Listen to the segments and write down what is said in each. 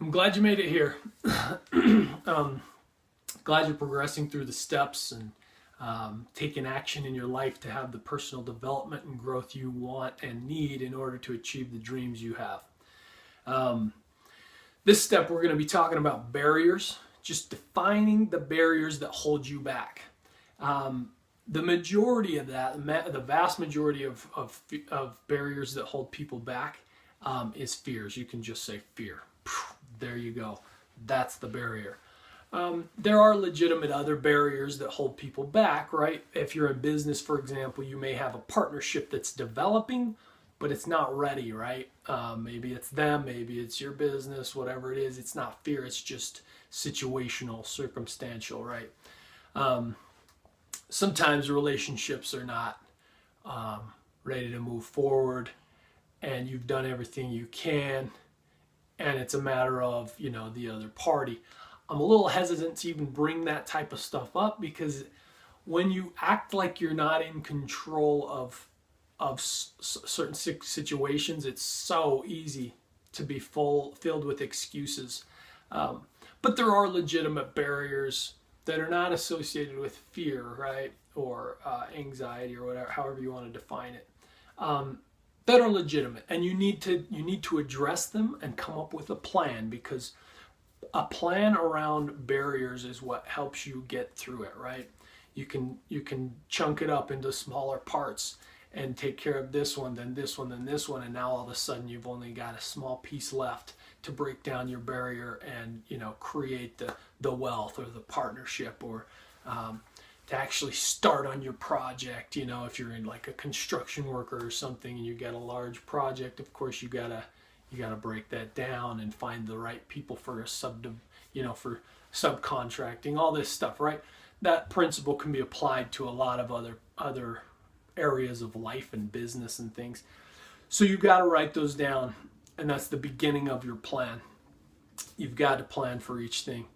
I'm glad you made it here. um, Glad you're progressing through the steps and taking action in your life to have the personal development and growth you want and need in order to achieve the dreams you have. Um, this step, we're going to be talking about barriers, just defining the barriers that hold you back. The majority of that, the vast majority of barriers that hold people back is fears. You can just say fear. There you go. That's the barrier. There are legitimate other barriers that hold people back, right? If you're in business, for example, you may have a partnership that's developing, but it's not ready, right? Maybe it's them, maybe it's your business, whatever it is. It's not fear, it's just situational, circumstantial, right? Sometimes relationships are not ready to move forward, and you've done everything you can, and it's a matter of, the other party. I'm a little hesitant to even bring that type of stuff up because when you act like you're not in control of certain situations, it's so easy to be filled with excuses. But there are legitimate barriers that are not associated with fear, right, or anxiety, or whatever, however you want to define it. That are legitimate, and you need to address them and come up with a plan, because a plan around barriers is what helps you get through it, right? You can chunk it up into smaller parts and take care of this one, then this one, then this one, and now all of a sudden you've only got a small piece left to break down your barrier and create the wealth or the partnership, or to actually start on your project. If you're in like a construction worker or something and you got a large project, of course you gotta break that down and find the right people for for subcontracting, all this stuff, right? That principle can be applied to a lot of other areas of life and business and things. So you've got to write those down, and that's the beginning of your plan. You've got to plan for each thing.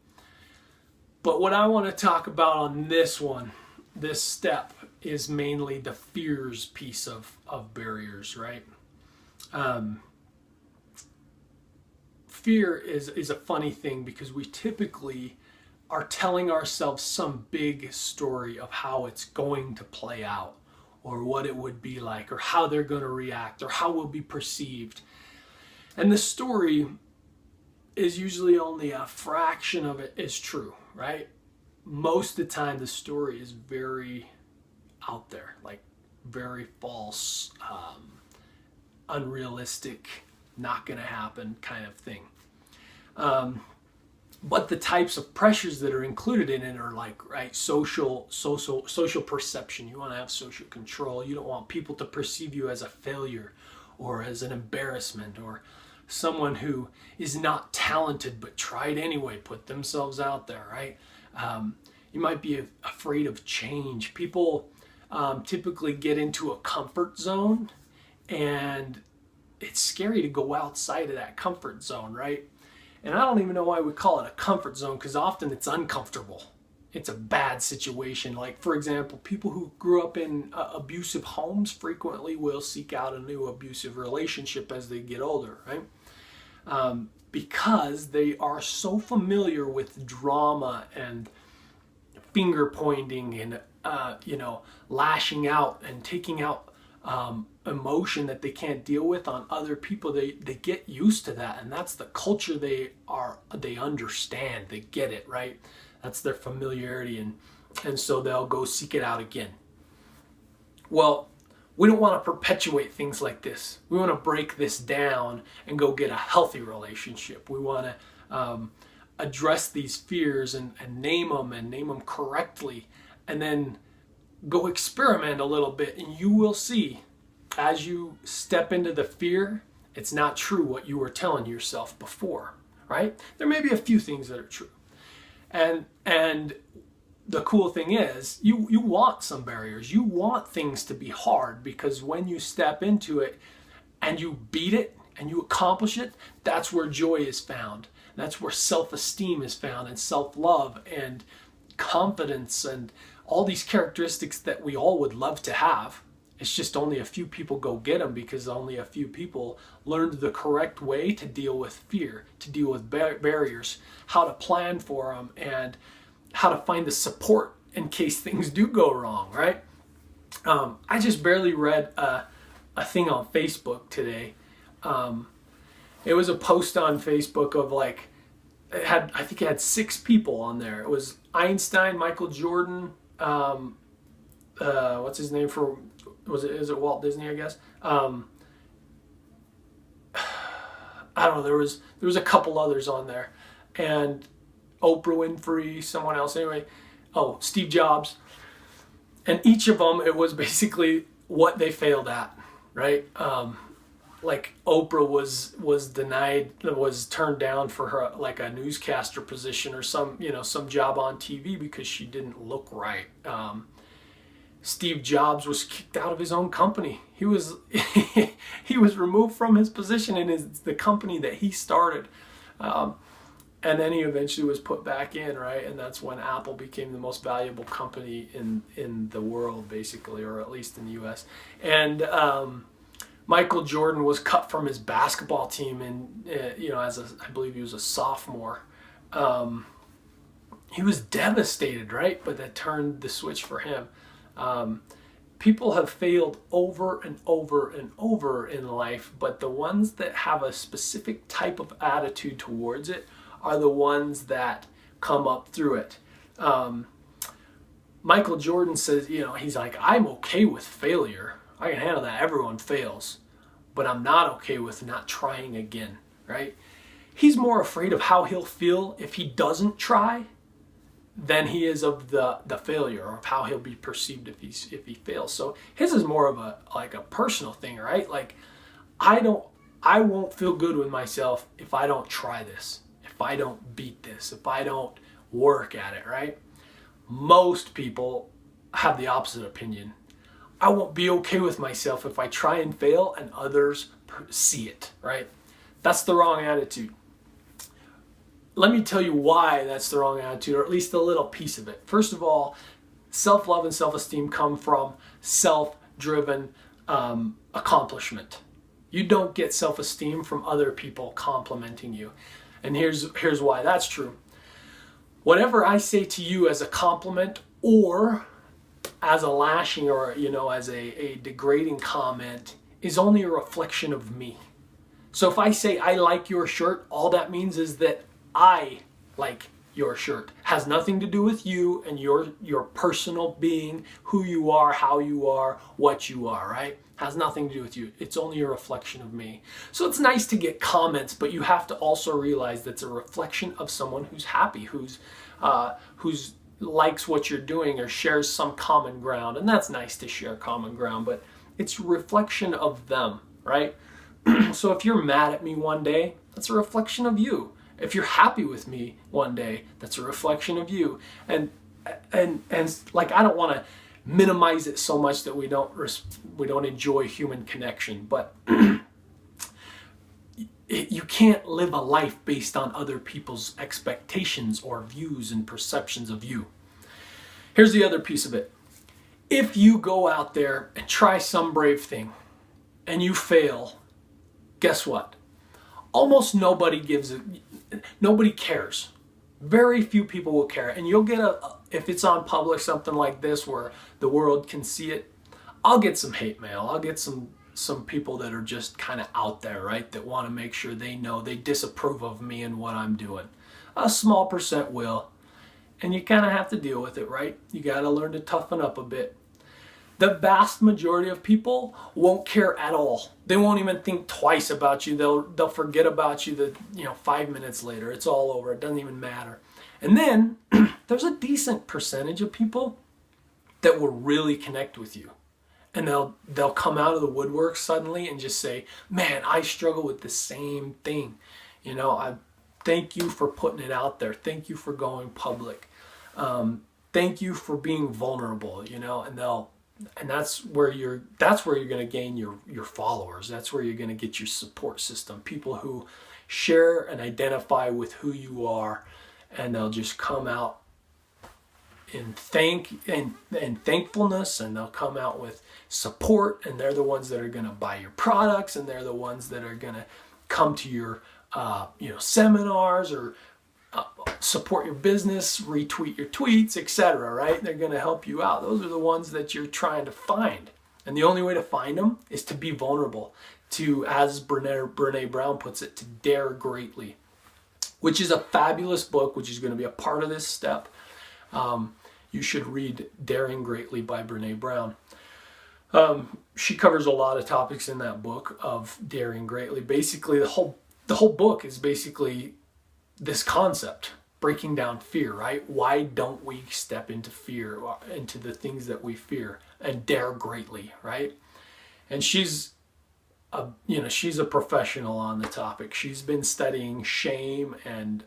But what I want to talk about on this step, is mainly the fears piece of barriers, right? Fear is a funny thing because we typically are telling ourselves some big story of how it's going to play out, or what it would be like, or how they're going to react, or how we'll be perceived. And the story is usually only a fraction of it is true, right? Most of the time the story is very out there, like very false, unrealistic, not going to happen kind of thing. But the types of pressures that are included in it are like, right, social perception. You want to have social control. You don't want people to perceive you as a failure or as an embarrassment, or someone who is not talented but tried anyway, put themselves out there, right? You might be afraid of change. People typically get into a comfort zone, and it's scary to go outside of that comfort zone, right? And I don't even know why we call it a comfort zone, because often it's uncomfortable. It's a bad situation. Like, for example, people who grew up in abusive homes frequently will seek out a new abusive relationship as they get older, right? Because they are so familiar with drama and finger pointing and, lashing out and taking out emotion that they can't deal with on other people. They get used to that, and that's the culture they understand. They get it, right? That's their familiarity, and so they'll go seek it out again. Well, we don't want to perpetuate things like this. We want to break this down and go get a healthy relationship. We want to address these fears and name them correctly, and then go experiment a little bit, and you will see, as you step into the fear, it's not true what you were telling yourself before, right? There may be a few things that are true. And the cool thing is, you want some barriers. You want things to be hard, because when you step into it and you beat it and you accomplish it, that's where joy is found. That's where self-esteem is found, and self-love and confidence and all these characteristics that we all would love to have. It's just only a few people go get them because only a few people learned the correct way to deal with fear, to deal with barriers, how to plan for them, and how to find the support in case things do go wrong, right? I just barely read a thing on Facebook today. It was a post on Facebook of like, I think it had 6 people on there. It was Einstein, Michael Jordan, what's his name is it Walt Disney, I guess? I don't know, there was a couple others on there. And Oprah Winfrey, someone else, anyway. Oh, Steve Jobs. And each of them, it was basically what they failed at, right? Like Oprah was turned down for her like a newscaster position or some job on TV because she didn't look right. Steve Jobs was kicked out of his own company. He was he was removed from his position in the company that he started. And then he eventually was put back in, right? And that's when Apple became the most valuable company in the world, basically, or at least in the US. And Michael Jordan was cut from his basketball team, and I believe he was a sophomore. He was devastated, right? But that turned the switch for him. People have failed over and over and over in life, but the ones that have a specific type of attitude towards it are the ones that come up through it. Michael Jordan says, he's like, I'm okay with failure. I can handle that. Everyone fails. But I'm not okay with not trying again, right? He's more afraid of how he'll feel if he doesn't try than he is of the failure, or of how he'll be perceived if he fails. So his is more of a personal thing, right? Like, I won't feel good with myself if I don't try this, if I don't beat this, if I don't work at it, right? Most people have the opposite opinion. I won't be okay with myself if I try and fail and others see it, right? That's the wrong attitude. Let me tell you why that's the wrong attitude, or at least a little piece of it. First of all, self-love and self-esteem come from self-driven accomplishment. You don't get self-esteem from other people complimenting you. And here's why that's true. Whatever I say to you as a compliment or as a lashing or as a degrading comment is only a reflection of me. So if I say I like your shirt, all that means is that I like your shirt. Has nothing to do with you and your personal being, who you are, how you are, what you are, right? Has nothing to do with you. It's only a reflection of me. So it's nice to get comments, but you have to also realize that's a reflection of someone who's happy, who's likes what you're doing or shares some common ground. And that's nice to share common ground, but it's a reflection of them, right? So if you're mad at me one day, that's a reflection of you. If you're happy with me one day, that's a reflection of you. And like, I don't want to minimize it so much that we don't enjoy human connection, but you can't live a life based on other people's expectations or views and perceptions of you. Here's the other piece of it. If you go out there and try some brave thing and you fail, guess what? Almost nobody cares. Very few people will care. And you'll get if it's on public, something like this where the world can see it, I'll get some hate mail. I'll get some people that are just kind of out there, right? That want to make sure they know they disapprove of me and what I'm doing. A small percent will. And you kind of have to deal with it, right? You got to learn to toughen up a bit. The vast majority of people won't care at all. They won't even think twice about you. They'll forget about you 5 minutes later. It's all over. It doesn't even matter. And then there's a decent percentage of people that will really connect with you. And they'll come out of the woodwork suddenly and just say, man, I struggle with the same thing. I thank you for putting it out there. Thank you for going public. Thank you for being vulnerable, and that's where you're going to gain your followers. That's where you're going to get your support system. People who share and identify with who you are, and they'll just come out in thankfulness, and they'll come out with support, and they're the ones that are going to buy your products, and they're the ones that are going to come to your seminars, or support your business, retweet your tweets, etc. Right? They're going to help you out. Those are the ones that you're trying to find, and the only way to find them is to be vulnerable, to, as Brene Brown puts it, to dare greatly, which is a fabulous book, which is going to be a part of this step. You should read Daring Greatly by Brene Brown. She covers a lot of topics in that book of daring greatly. Basically, the whole book is basically this concept, breaking down fear, right? Why don't we step into fear, into the things that we fear, and dare greatly, right? And she's a professional on the topic. She's been studying shame and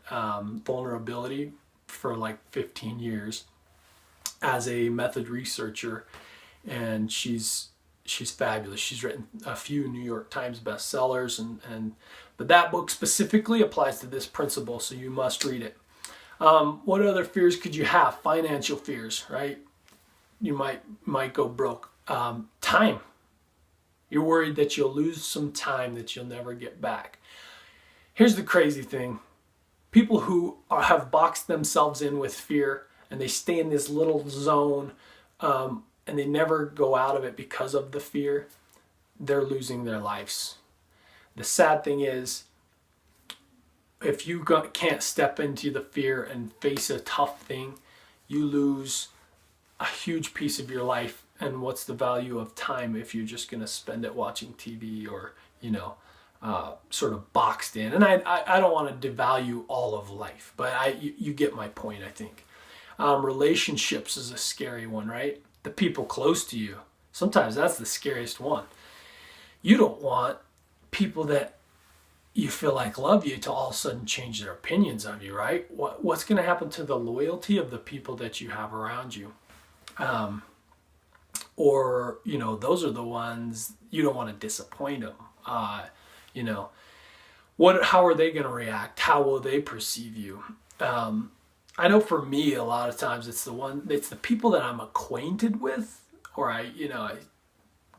vulnerability for like 15 years as a method researcher, and she's fabulous. She's written a few New York Times bestsellers, but that book specifically applies to this principle, so you must read it. What other fears could you have? Financial fears, right? You might go broke. Time. You're worried that you'll lose some time that you'll never get back. Here's the crazy thing. People who have boxed themselves in with fear, and they stay in this little zone, and they never go out of it because of the fear, they're losing their lives. The sad thing is, if you can't step into the fear and face a tough thing, you lose a huge piece of your life. And what's the value of time if you're just going to spend it watching TV or, sort of boxed in? And I don't want to devalue all of life, but you get my point, I think. Relationships is a scary one, right? The people close to you. Sometimes that's the scariest one. You don't want people that you feel like love you to all of a sudden change their opinions of you, right? What's going to happen to the loyalty of the people that you have around you? Or, those are the ones you don't want to disappoint them. How are they going to react? How will they perceive you? I know for me, a lot of times it's the people that I'm acquainted with, or I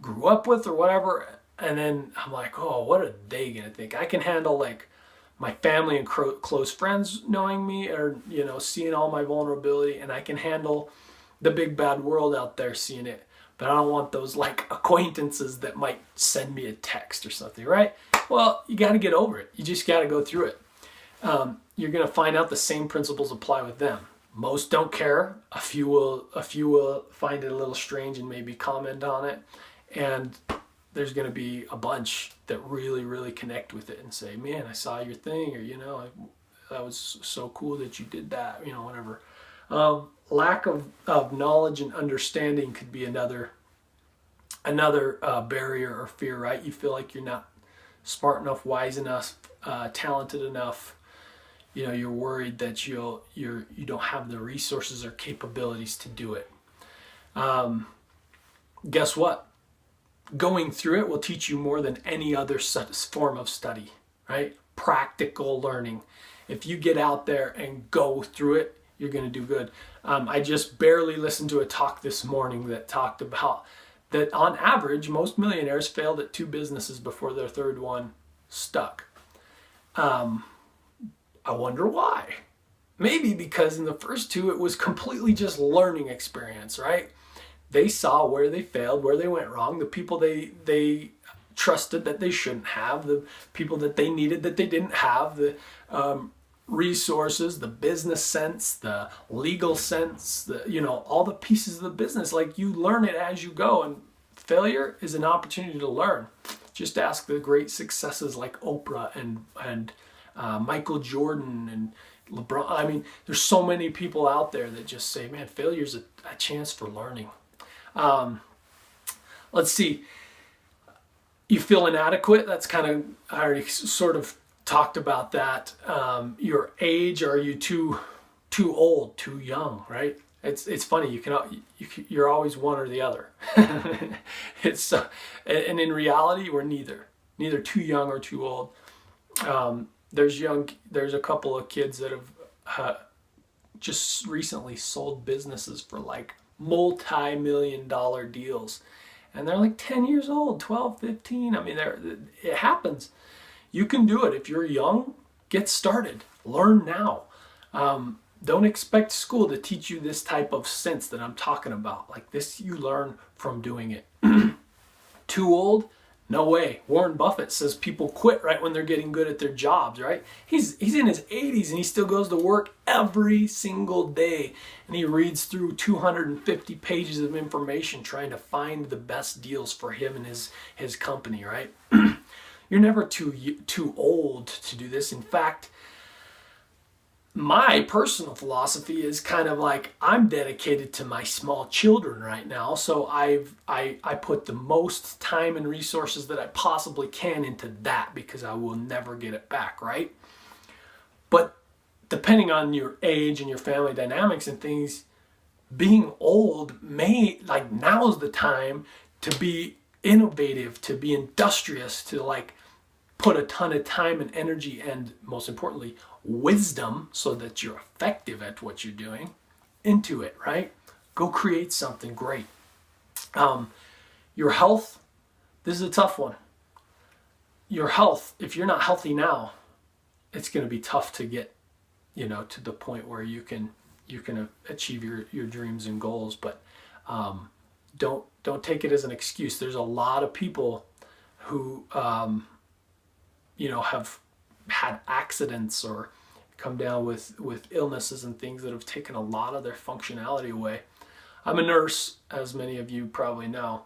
grew up with or whatever. And then I'm like, oh, what are they going to think? I can handle like my family and close friends knowing me, or, seeing all my vulnerability, and I can handle the big bad world out there seeing it. But I don't want those like acquaintances that might send me a text or something, right? Well, you got to get over it. You just got to go through it. You're going to find out the same principles apply with them. Most don't care. A few will find it a little strange and maybe comment on it. And there's going to be a bunch that really, really connect with it and say, man, I saw your thing, or, that was so cool that you did that, whatever. Lack of knowledge and understanding could be another barrier or fear, right? You feel like you're not smart enough, wise enough, talented enough. You're worried that you don't have the resources or capabilities to do it. Guess what? Going through it will teach you more than any other form of study, right? Practical learning. If you get out there and go through it, you're going to do good. I just barely listened to a talk this morning that talked about that on average, most millionaires failed at 2 businesses before their third one stuck. I wonder why. Maybe because in the first 2, it was completely just learning experience, right? They saw where they failed, where they went wrong, the people they trusted that they shouldn't have, the people that they needed that they didn't have, the resources, the business sense, the legal sense, all the pieces of the business. Like, you learn it as you go, and failure is an opportunity to learn. Just ask the great successes like Oprah and Michael Jordan and LeBron. I mean, there's so many people out there that just say, man, failure is a chance for learning. Let's see. You feel inadequate. That's I already sort of talked about that. Your age, are you too old, too young, right? It's funny. You're always one or the other. And in reality, we're neither too young or too old. There's a couple of kids that have just recently sold businesses for like multi-million-dollar deals. And they're like 10 years old, 12, 15. I mean, it happens. You can do it. If you're young, get started. Learn now. Don't expect school to teach you this type of sense that I'm talking about. Like this, you learn from doing it. Too old? No way. Warren Buffett says people quit right when they're getting good at their jobs, right? He's in his 80s and he still goes to work every single day. And he reads through 250 pages of information trying to find the best deals for him and his company, right? You're never too old to do this. In fact, my personal philosophy is kind of like I'm dedicated to my small children right now, so I put the most time and resources that I possibly can into that because I will never get it back, right? But depending on your age and your family dynamics and things, being old like now's the time to be innovative, to be industrious, to like put a ton of time and energy and, most importantly, wisdom so that you're effective at what you're doing into it, right? Go create something great. Your health, this is a tough one. Your health, if you're not healthy now, it's going to be tough to get, to the point where you can achieve your dreams and goals. But don't take it as an excuse. There's a lot of people who have had accidents or come down with illnesses and things that have taken a lot of their functionality away. I'm a nurse, as many of you probably know,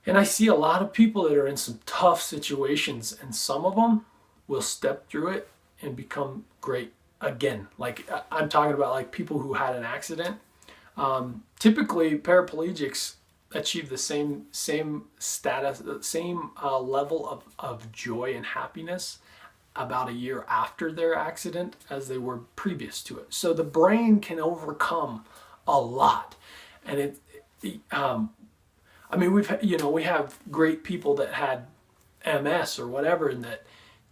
and I see a lot of people that are in some tough situations, and some of them will step through it and become great again. Like I'm talking about like people who had an accident. Typically paraplegics achieve the same status, the same level of joy and happiness about a year after their accident as they were previous to it. So the brain can overcome a lot. And we have great people that had MS or whatever, and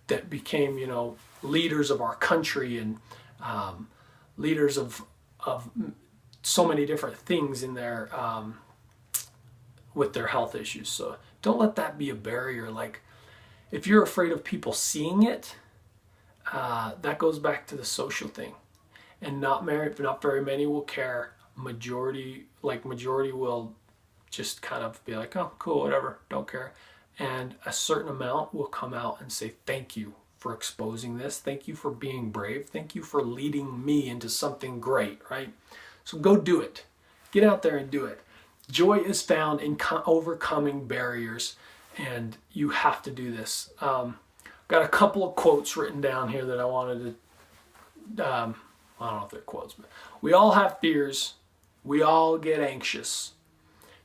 that became, leaders of our country and leaders of so many different things in their with their health issues. So don't let that be a barrier. Like if you're afraid of people seeing it, that goes back to the social thing. And not very many will care. Majority will just kind of be like, oh, cool, whatever, don't care. And a certain amount will come out and say, thank you for exposing this. Thank you for being brave. Thank you for leading me into something great, right? So go do it. Get out there and do it. Joy is found in overcoming barriers, and you have to do this. Got a couple of quotes written down here that I wanted to, I don't know if they're quotes, but we all have fears. We all get anxious.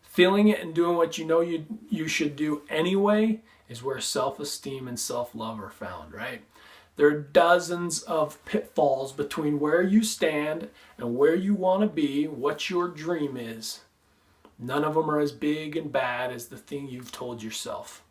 Feeling it and doing what you should do anyway is where self-esteem and self-love are found, right? There are dozens of pitfalls between where you stand and where you want to be, what your dream is. None of them are as big and bad as the thing you've told yourself.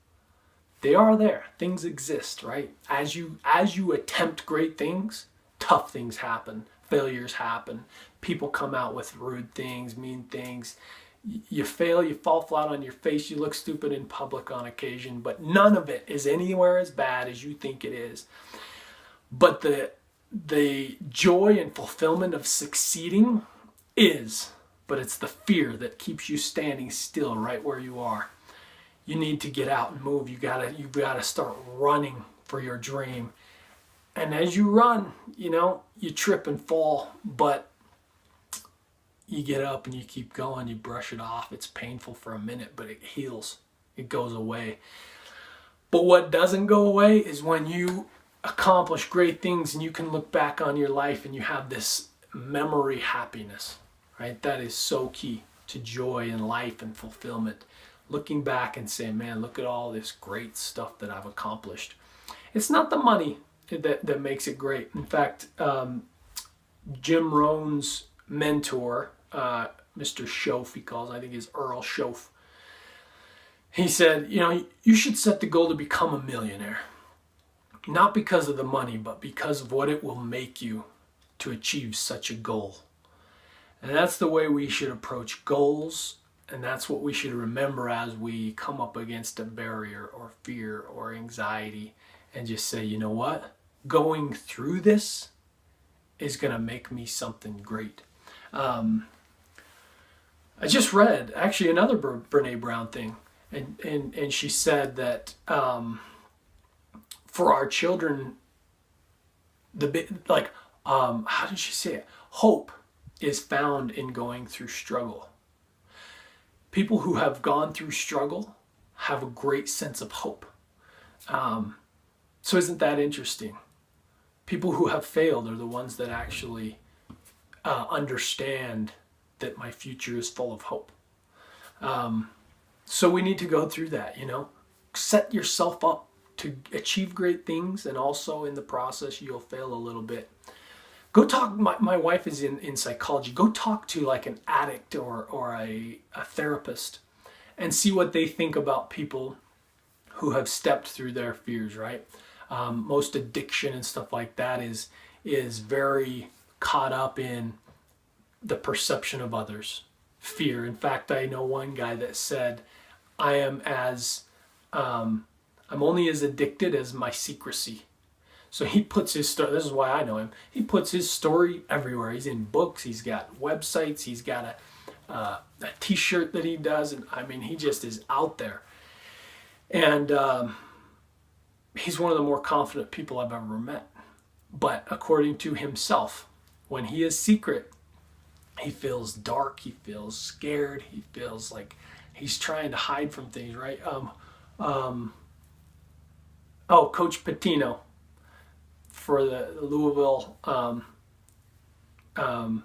They are there. Things exist, right? As you attempt great things, tough things happen. Failures happen. People come out with rude things, mean things. You fail, you fall flat on your face, you look stupid in public on occasion, but none of it is anywhere as bad as you think it is. But the joy and fulfillment of succeeding is, but it's the fear that keeps you standing still right where you are. You need to get out and move. You've got to start running for your dream. And as you run, you trip and fall, but you get up and you keep going, you brush it off. It's painful for a minute, but it heals. It goes away. But what doesn't go away is when you accomplish great things and you can look back on your life and you have this memory happiness, right? That is so key to joy in life and fulfillment. Looking back and saying, man, look at all this great stuff that I've accomplished. It's not the money that makes it great. In fact, Jim Rohn's mentor, Mr. Schoaf, he calls, I think he's Earl Schoaf. He said, you should set the goal to become a millionaire. Not because of the money, but because of what it will make you to achieve such a goal. And that's the way we should approach goals, and that's what we should remember as we come up against a barrier or fear or anxiety, and just say, you know what? Going through this is going to make me something great. I just read actually another Brene Brown thing, and she said that for our children, how did she say it? Hope is found in going through struggle. People who have gone through struggle have a great sense of hope. So isn't that interesting? People who have failed are the ones that actually understand that my future is full of hope. So we need to go through that, set yourself up to achieve great things, and also in the process you'll fail a little bit. Go talk, my wife is in psychology. Go talk to like an addict or a therapist and see what they think about people who have stepped through their fears, right? Most addiction and stuff like that is very caught up in the perception of others, fear. In fact, I know one guy that said, I'm only as addicted as my secrecy. So he puts his story, this is why I know him, he puts his story everywhere. He's in books, he's got websites, he's got a t-shirt that he does, and I mean, he just is out there. And he's one of the more confident people I've ever met. But according to himself, when he is secret, he feels dark, he feels scared, he feels like he's trying to hide from things, right? Coach Pitino for the Louisville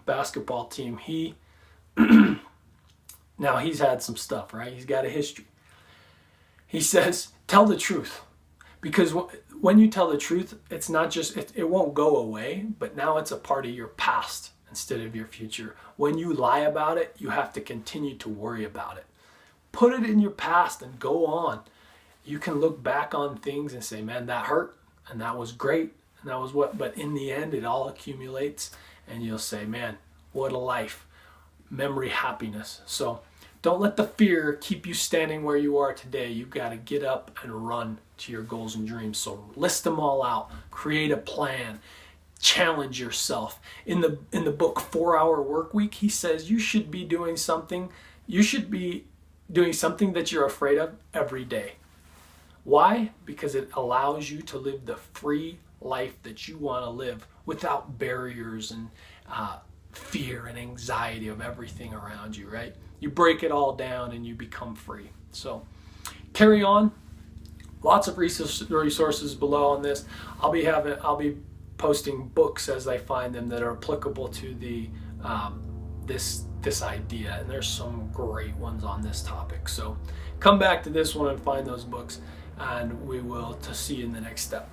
basketball team, now he's had some stuff, right? He's got a history. He says, tell the truth. Because when you tell the truth, it's not just, it won't go away, but now it's a part of your past instead of your future. When you lie about it, you have to continue to worry about it. Put it in your past and go on. You can look back on things and say, man, that hurt, and that was great, and that was but in the end, it all accumulates, and you'll say, man, what a life. Memory, happiness. So don't let the fear keep you standing where you are today. You've got to get up and run to your goals and dreams. So list them all out, create a plan, challenge yourself. In the book 4 Hour Work Week, he says you should be doing something that you're afraid of every day. Why? Because it allows you to live the free life that you want to live without barriers and fear and anxiety of everything around you, right? You break it all down and you become free. So carry on. Lots of resources below on this. I'll be posting books as I find them that are applicable to the this idea, and there's some great ones on this topic. So come back to this one and find those books, and we will see you in the next step.